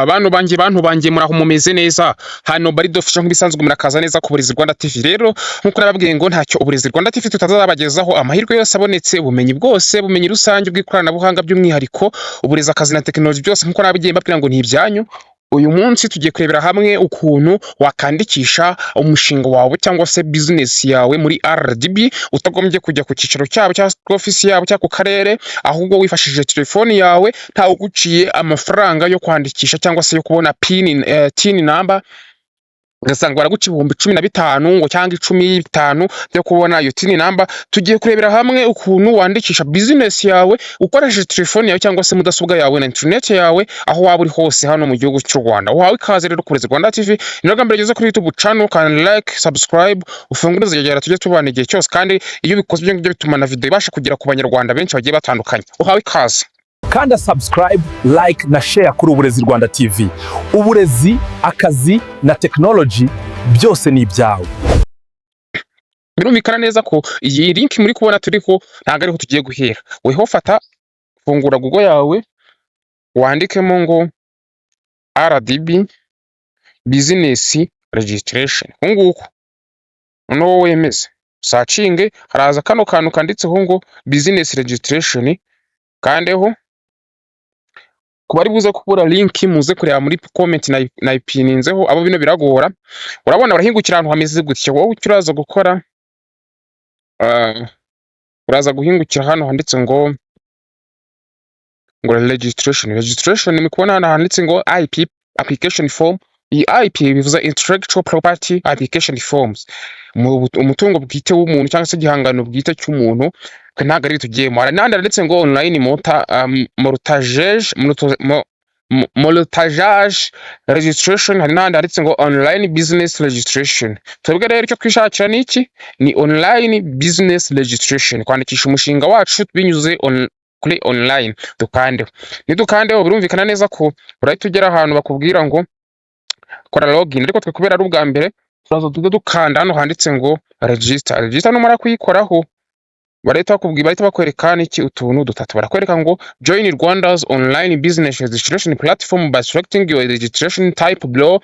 bantu banjye muraho mumeze neza hano bari dofisha nk'ibisanzwe murakaza neza ku Uburezi Rwanda TV. Rero nkuko nababwiye ngo ntacyo Uburezi Rwanda TV tutazabagezaho, amahirwe yose abonetse, ubumenyi bwose, bumenyi rusange bw'ikoranabuhanga by'umwihariko uburezi, akazi na tekinoloji byose nkuko nababwiye mbabwira ngo ntibyanyu. Uyu munsi tugiye kurebera hamwe ukuntu wakandikisha umushinga wawe cyangwa se business yawe muri RDB utagombye kujya ku cyicaro cyabo cyangwa office yabo cyangwa ku karere, ahubwo wifashishije telefoni yawe ntawe uguciye amafaranga yo kwandikisha cyangwa se yo kubona tin number. Ugasanga baraguca ibihumbi 15 ngo cyangwa 15 byo kubona iyo tin number. Tugiye kurebera hamwe ukuntu wandikisha business yawe ukoresheje telefoni yawe cyangwa se mudasobwa yawe na internet yawe aho waba uri hose hano mu gihugu cy'u Rwanda. Wawe ikaze rero ku Uburezi Rwanda TV. Niraga mbere geze kuri YouTube channel, can like, subscribe, ufungure zigera tujye tubana igihe cyose, kandi iyo bikoze ibyo ngibyo bituma na video ibasha kugera ku banyarwanda benshi bagiye batandukanye. Wawe ikaze. Kanda subscribe, like na share kuri Uburezi Rwanda TV. Uburezi, akazi na technology byose ni ibyawe. Birumvikana neza ko iyi link muri kubona turiho ntago ariho tugiye guhera. Weho fata, fungura Google yawe, wandikemo ngo RDB business registration. Nguko no wemeze searching, haraza kano kantu kanditseho ngo business registration, kandeho. Kubari buze kubura link muze kureba muri comment na ipininzeho, abo bino biragora. Urabona barahingukira ahantu hameze gutya, wowe uraza gukora uraza guhingukira hano handitse ngo registration ni kubona hano handitse ngo IP application form. Iyi IP bivuze intellectual property application forms, umutungo bwite w'umuntu cyangwa se igihangano bwite cy'umuntu. Ntago ari tugiyemo, hari nandi handitse ngo online montage registration, hari nandi handitse ngo online business registration. Twebwe rero icyo twishakira ni iki? Ni online business registration, kwandikisha umushinga wacu binyuze kuri online. Nidukandeho birumvikana neza ko urahita ugera ahantu bakubwira ngo kora login, ariko twe kubera ari ubwa mbere turaza dukanda hano handitse ngo register. Numara kuyikoraho barahita bakwereka iki utuntu dutatu. Barakwereka ngo join Rwanda's online business registration platform by selecting your registration type below.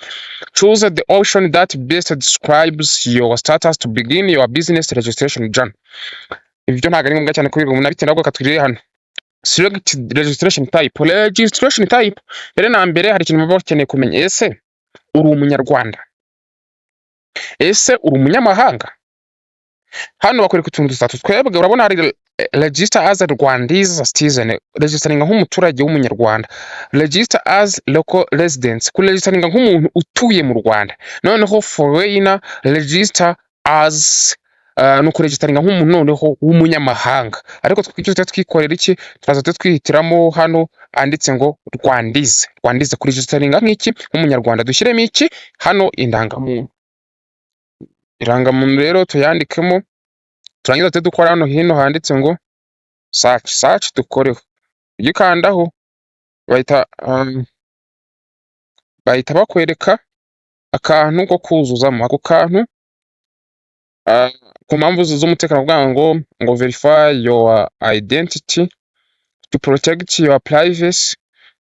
Choose the option that best describes your status to begin your business registration journey. Ibyo ntago ari ngombwa cyane kubirwa umuntu abitenda, ahubwo katwirire hano select registration type. Registration type rero na mbere hari ikintu baba bakeneye kumenya: ese uri umunyarwanda? Ese uri umunyamahanga? Hano bakwereka utuntu dutatu. Twebwe urabona hari register as a Rwandese citizen, registeringa nk'umuturage w'umunyarwanda. Register as local residents, ku registeringa nk'umuntu utuye mu Rwanda. Noneho foreigner register as no ku registeringa nk'umuntu noneho w'umunyamahanga. Ariko twicyo twikorera iki? Turaza twihitiramo hano anditse ngo Rwandese ku registeringa nk'iki nk'umunyarwanda. Dushyiremo iki hano? Irangamuntu rero tuyandikemo. Turangiza dukora hano hino handitse ngo search dukoreho. Ugikandaho bahita bakwereka akantu ko kuzuzamo. Ako kantu ku mpamvu z'umutekano bwa ngo verify your identity to protect your privacy,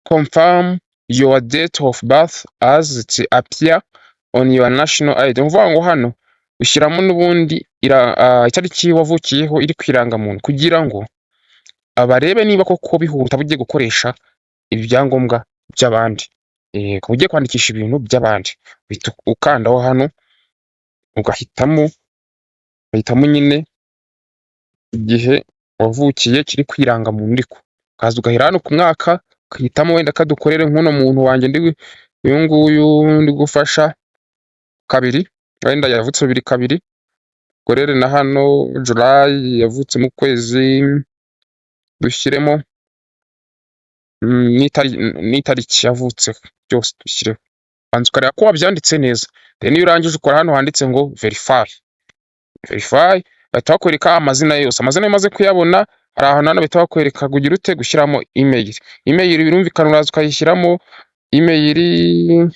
confirm your date of birth as it appear on your national ID. Mvuga ngo hano ushyiramo n'ubundi itariki wavukiyeho iri kwirangamuntu, kugira ngo abarebe niba koko bihuta bugiye gukoresha ibyangombwa by'abandi, ugiye kwandikisha ibintu by'abandi. Ukandaho hano ugahitamo nyine igihe wavukiye kiri kwirangamuntu ariko kaza ugahera hano ku mwaka, ukahitamo wenda kadukorere nk'uno muntu wanjye uyu nguyu ndi gufasha 2, wenda yavutse 2 korere na hano July, yavutse mu kwezi, dushyiremo n'itariki yavutse byose dushyireho. Banza ukareba ko wabyanditse neza, then iyo urangije ukora hano handitse ngo verify. Bahita bakwereka amazina yose. Amazina yamaze kuyabona, hari ahantu hano bahita bakwereka kugira ute gushyiramo email. Birumvikana uraza ukayishyiramo email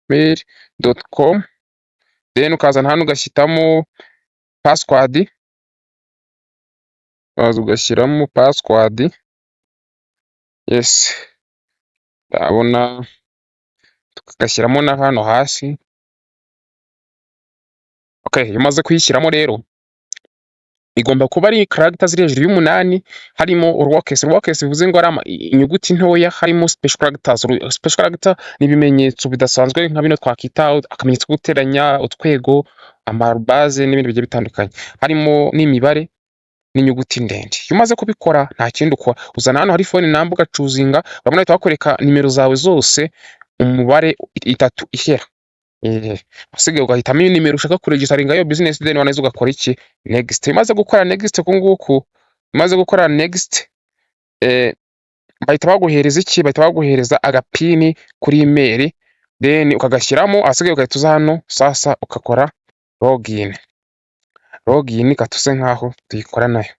gmail.com, then ukazana hano ugashyitamo password. Waza ugashyiramo password yes, ndabona tukagashyiramo na hano hasi. Okay, iyo umaze kuyishyiramo rero igomba kuba ari character ziri hejuru y'umunani, harimo urwakesi. Urwakesi bivuze ngo ari inyuguti ntoya, harimo special characters. Special character ni ibimenyetso bidasanzwe nka bino twakita akamenyetso ko guteranya, utwego, amabaze n'ibindi bigiye bitandukanye, harimo n'imibare n'inyuguti ndende. Iyo umaze kubikora nta kindi ukora, uzana hano hari phone number ugacuzinga, urabona ahita bakwereka nimero zawe zose, umubare 3 ihera. Usigaye ugahitamo nimero ushaka kuregistaringa iyo business, then waneza ugakora iki, next. Imaze gukora next kunguku, imaze gukora next, bahita baguhereza iki, bahita baguhereza agapini kuri email, then ukagashyiramo. Asigaye ugahita uza hano sasa ukakora login katuse nkaho tuyikora nayo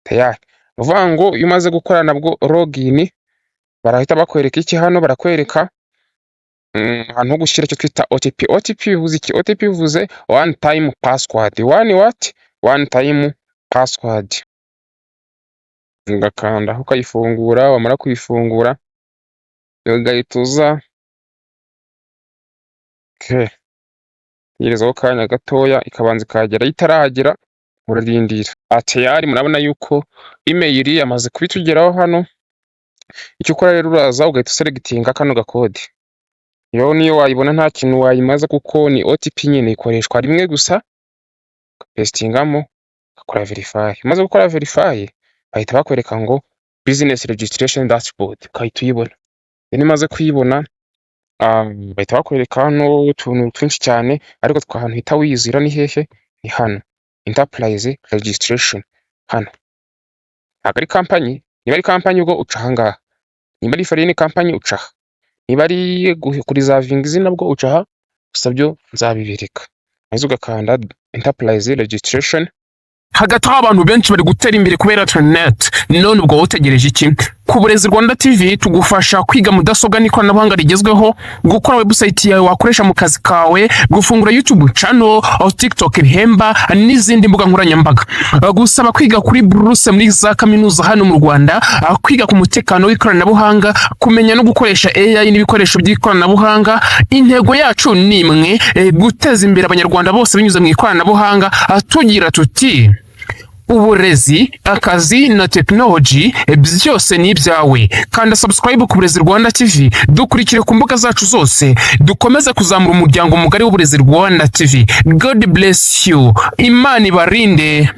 tayari. Uvuga ngo iyo umaze gukora nabwo login, barahita bakwereka iki hano, barakwereka ahantu ho gushyira icyo twita OTP. OTP bivuze iki? OTP bivuze one time password. One time password. Ugakanda ukayifungura, wamara kuyifungura ugahita uza yerezaho kanya gatoya ikabanza ikagera, itaragera urarindira. Tayari murabona yuko email yamaze kubitugeraho hano. Icyo ukora rero uraza ugahita selectinga kano gakode. Yo niyo wayibona nta kintu wayimaza kuko ni OTP nyine ikoreshwa rimwe gusa, pastingamo akora verify. Umaze gukora verify bahita bakwereka ngo business registration dashboard, ukahita uyibona. Iyo umaze kuyibona bahita bakwereka hano utuntu twinshi cyane, ariko twahantu hita wizira ni hehe, ni hano enterprise registration. Hano ntabwo ari company, niba ari company ubwo uca ahangaha, niba ari foreign company uca aha, niba ari kurizavinga izina bwo uca aha, gusa byo nzabibereka. Maze ugakanda enterprise registration. Hagati aho abantu benshi bari gutera imbere kubera internet, none ubwo wotegereje iki? Ku Burezi Rwanda TV tugufasha kwiga mudasobwa n'ikoranabuhanga rigezweho, gukora website yawe wakoresha mu kazi kawe, gufungura YouTube channel, TikTok bihemba n'izindi mbuga nkoranyambaga, gusaba kwiga kuri buruse muri za kaminuza hano mu Rwanda, kwiga ku mutekano w'ikoranabuhanga, kumenya no gukoresha AI n'ibikoresho by'ikoranabuhanga. Intego yacu ni imwe, guteza imbere abanyarwanda bose binyuze mu ikoranabuhanga. Tugira tuti uburezi, akazi na technology byose ni ibyawe. Kanda subscribe ku Burezi Rwanda TV, dukurikire ku mbuga zacu zose, dukomeze kuzamura umuryango mugari w'Uburezi Rwanda TV. God bless you. Imana ibarinde.